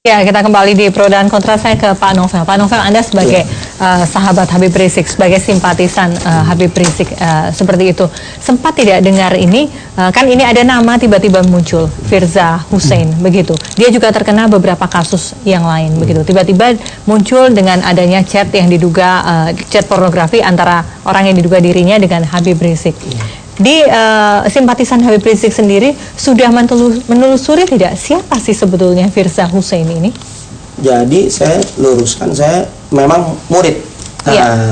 Ya, kita kembali di pro dan kontra. Saya ke Pak Novel. Pak Novel, Anda sebagai sahabat Habib Rizik, sebagai simpatisan Habib Rizik seperti itu, sempat tidak dengar ini? Kan ini ada nama tiba-tiba muncul, Firza Husein, begitu. Dia juga terkena beberapa kasus yang lain, begitu. Tiba-tiba muncul dengan adanya chat yang diduga chat pornografi antara orang yang diduga dirinya dengan Habib Rizik. Di simpatisan Habib Rizik sendiri sudah menelusuri tidak siapa sih sebetulnya Firza Husein ini? Jadi saya luruskan, saya memang murid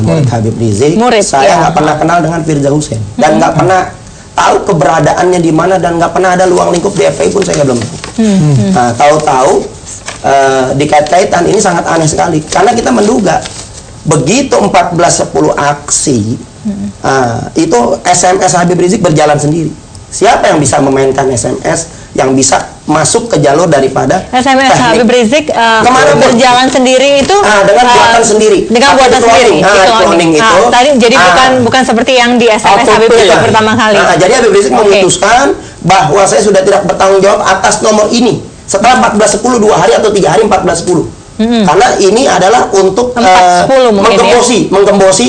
murid Habib Rizik. Saya nggak pernah kenal dengan Firza Husein dan nggak pernah tahu keberadaannya di mana dan nggak pernah ada luang lingkup di FPI pun saya belum tahu. Tahu-tahu dikait-kaitan ini sangat aneh sekali karena kita menduga begitu 14.10 aksi. Itu SMS Habib Rizik berjalan sendiri. Siapa yang bisa memainkan SMS yang bisa masuk ke jalur daripada SMS teknik. Habib Rizik berjalan sendiri itu dengan buatan sendiri. Dengan buatan sendiri. Cloning itu. Tadi jadi bukan seperti yang di SMS Habib Rizik pertama kali. Jadi Habib Rizik memutuskan bahwa saya sudah tidak bertanggung jawab atas nomor ini setelah 14.10 2 hari atau 3 hari 14.10. Karena ini adalah untuk menggembosi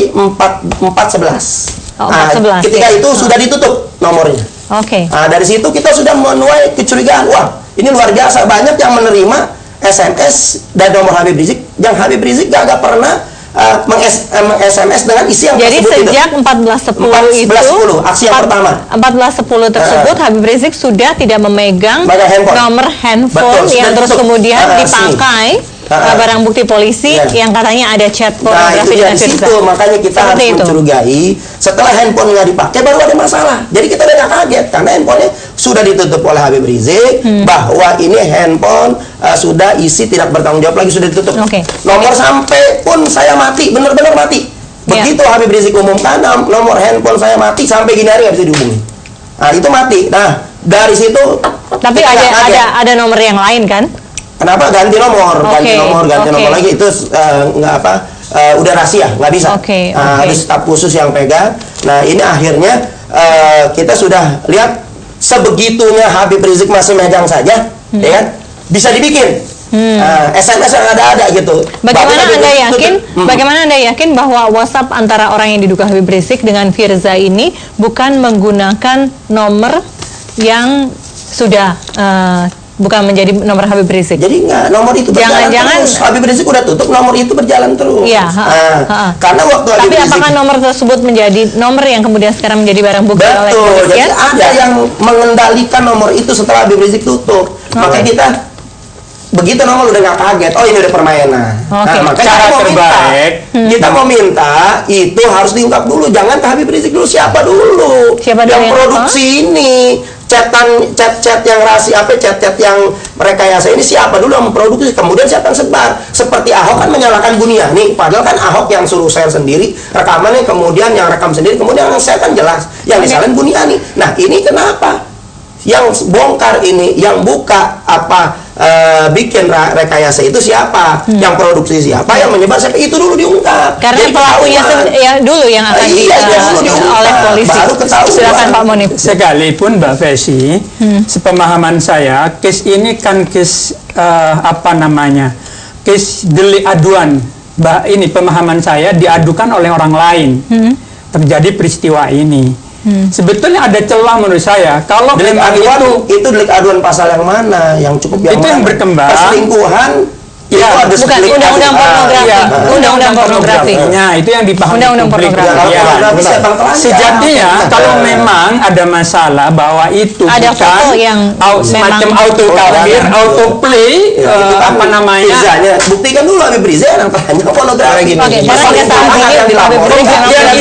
4.11. Ketika itu sudah ditutup nomornya. Dari situ kita sudah menuai kecurigaan. Wah, ini luar biasa banyak yang menerima SMS dari nomor Habib Rizik yang Habib Rizik gak pernah meng-SMS dengan isi yang jadi sejak 14.10 itu aksi yang pertama 14.10 tersebut Habib Rizik sudah tidak memegang nomor handphone yang terus kemudian dipakai barang bukti polisi yang katanya ada chat pornografi dengan Firza. Makanya kita harus mencurigai setelah handphone nggak dipakai baru ada masalah. Jadi kita udah nggak kaget karena handphonenya sudah ditutup oleh Habib Rizik bahwa ini handphone sudah isi tidak bertanggung jawab lagi, sudah ditutup. Nomor sampai pun saya mati, benar-benar mati. Begitu Habib Rizik umumkan nomor handphone saya mati sampai gini hari nggak bisa dihubungi. Nah itu mati. Nah dari situ. Tapi ada nomor yang lain kan? Kenapa ganti nomor, ganti nomor lagi itu udah rahasia, nggak bisa. Harus staf khusus yang pegang. Nah ini akhirnya kita sudah lihat sebegitunya Habib Rizik masih megang saja, ya kan? Bisa dibikin SMS yang ada gitu. Bagaimana anda yakin bahwa WhatsApp antara orang yang diduga Habib Rizik dengan Firza ini bukan menggunakan nomor yang sudah bukan menjadi nomor Habib Rizik? Jadi nggak, nomor itu berjalan terus. Habib Rizik udah tutup, nomor itu berjalan terus. Karena waktu Tapi apakah nomor tersebut menjadi nomor yang kemudian sekarang menjadi barang bukti oleh polisi? Jadi ada yang mengendalikan nomor itu setelah Habib Rizik tutup. Makanya kita begitu nomor udah nggak kaget. Oh ini udah permainan. Makanya kita mau minta itu harus diungkap dulu. Jangan ke Habib Rizik dulu. Siapa dulu yang produksi ini? Chat yang rahasia, chat yang rekayasa ini siapa dulu yang memproduksi, kemudian siapa yang sebar. Seperti Ahok kan menyalahkan Buniani, padahal kan Ahok yang suruh share sendiri rekamannya, kemudian yang rekam sendiri, kemudian yang share kan jelas yang disalahin Buniani. Nah ini kenapa yang bongkar ini, yang buka bikin rekayasa itu siapa, yang produksi siapa, yang menyebar siapa, itu dulu diungkap. Karena jadi pelakunya dulu yang akan oleh polisi. Baru ketahuan. Silakan Pak Monip. Sekalipun Mbak Fesi, sepemahaman saya, case ini kan case case delik aduan. Ini pemahaman saya diadukan oleh orang lain. Terjadi peristiwa ini. Sebetulnya ada celah menurut saya kalau delik aduan itu delik aduan pasal yang mana yang cukup yang berkembang perselingkuhan itu ada undang-undang pornografi. Undang-undang pornografi. Nah, itu yang dipahami publik. Sejatinya kalau memang ada masalah bahwa itu ada foto yang semacam auto kafir, auto play, buktikan dulu Habib Rizik yang tanya pornografi. Yang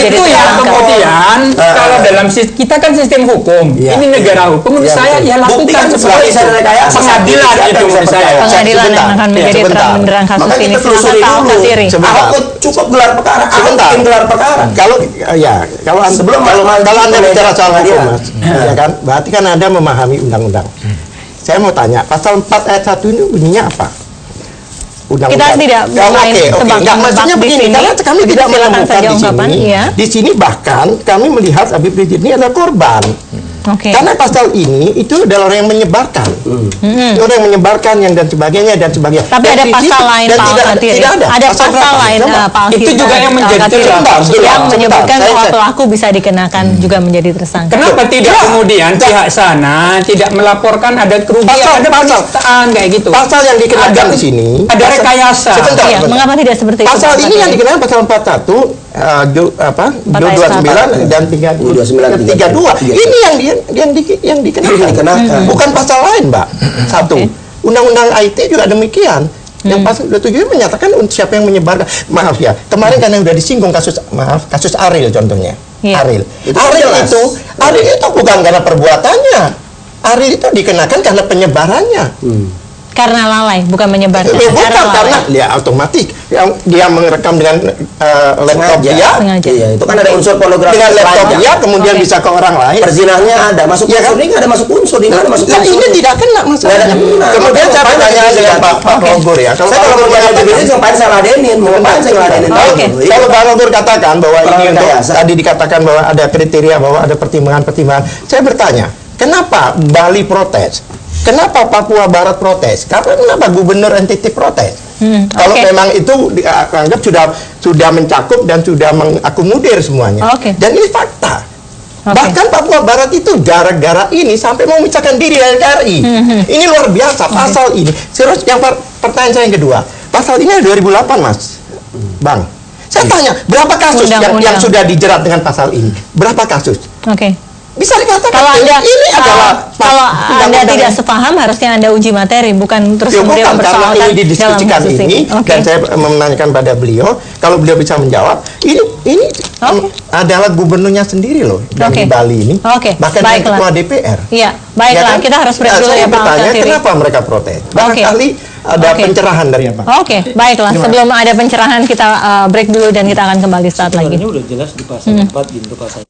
itu yang kemudian kalau dalam kita kan sistem hukum, ini negara hukum, menurut saya ya lakukan seperti pengadilan itu menurut saya. Pengadilan yang akan menjadi terang kasus ini. Ahok cukup gelar perkara. Bikin gelar perkara. Kalau Anda bicara soal hukum, Mas, ya kan? Berarti kan Anda memahami undang-undang. Saya mau tanya, pasal 4 ayat 1 ini bunyinya apa? Kita tidak maksudnya begini, karena kami tidak menemukan di sini. Di sini bahkan kami melihat Habib Rizik ini adalah korban. Oke. Karena pasal ini itu adalah orang yang menyebarkan. Orang yang menyebarkan yang dan sebagainya. Tapi Dan ada di pasal situ- lain dan Pak Al-Kathiri. tidak ada. Ada pasal berapa? lain Coba. Pak Al-Kathiri. Itu juga yang menjadi yang menyebutkan Saya bahwa cek. pelaku bisa dikenakan juga menjadi tersangka. Kenapa tidak kemudian pihak sana tidak melaporkan ada kerugian, ada penistaan kayak gitu? Pasal yang dikenakan Ada- di sini. ada pasal- rekayasa. Sebentar, Iya, sebentar. mengapa tidak seperti itu? Pasal Pak ini yang Al-Kathiri? dikenakan pasal 41 229 dan 32. Ini yang dikenakan. Bukan pasal lain, Mbak. Satu. Undang-undang IT juga demikian. Yang pasal 27 menyatakan untuk siapa yang menyebarkan. Maaf ya, kemarin kan yang udah disinggung kasus Ariel contohnya. Iya. Ariel itu bukan karena perbuatannya. Ariel itu dikenakan karena penyebarannya. Karena lalai, bukan menyebarkan. Bukan karena dia otomatis dia merekam dengan laptop dia. Sengaja. Iya, itu kan ada unsur pornografi Dengan laptop lainnya. dia kemudian bisa ke orang lain. Perzinahnya ada masuk Iya unsur kan? ini nggak ada masuk unsur ini ada masuk Nah, unsur. ini tidak kena masalah. Nggak ada kena. Kemudian saya bertanya dengan Pak Rogur ya. Saya kalau berbuat lebih bersih ngapain saya ladenin? Mau ngapain saya ladenin? Oke. Kalau Pak Rogur katakan bahwa Orang ini untuk rekayasa. tadi dikatakan bahwa ada kriteria, bahwa ada pertimbangan-pertimbangan. Saya bertanya, kenapa Bali protes? Kenapa Papua Barat protes? Karena kenapa gubernur NTT protes? Kalau oke. memang itu dianggap sudah mencakup dan sudah mengakomodir semuanya. Oke. Dan ini fakta. Oke. Bahkan Papua Barat itu gara-gara ini sampai mau memisahkan diri dari RI. Ini luar biasa pasal ini. Serius, yang pertanyaan saya yang kedua. Pasal ini 2008, Mas. Bang. Saya tanya, berapa kasus yang sudah dijerat dengan pasal ini? Berapa kasus? Oke. Bisa dikatakan Kalau Anda ini adalah kalau Anda undang-undang tidak yang- sepaham, harusnya Anda uji materi, bukan terus Ya, kemudian bukan, karena mempersoalkan ini didiskusikan dalam kasus ini Oke. dan saya menanyakan pada beliau, kalau beliau bisa menjawab, ini Oke. adalah gubernurnya sendiri loh yang Oke. di Bali ini, Oke, bahkan yang baiklah. ketua DPR. Iya, baiklah, Ya kan? kita harus break Nah, dulu saya ya Pak bertanya, Al-Kathiri. kenapa mereka protes? Barangkali ada Oke. pencerahan dari Pak. Oke, baiklah. Sebelum ada pencerahan kita break dulu dan kita akan kembali saat lagi. Sebenarnya udah jelas di pasal 4 di pasal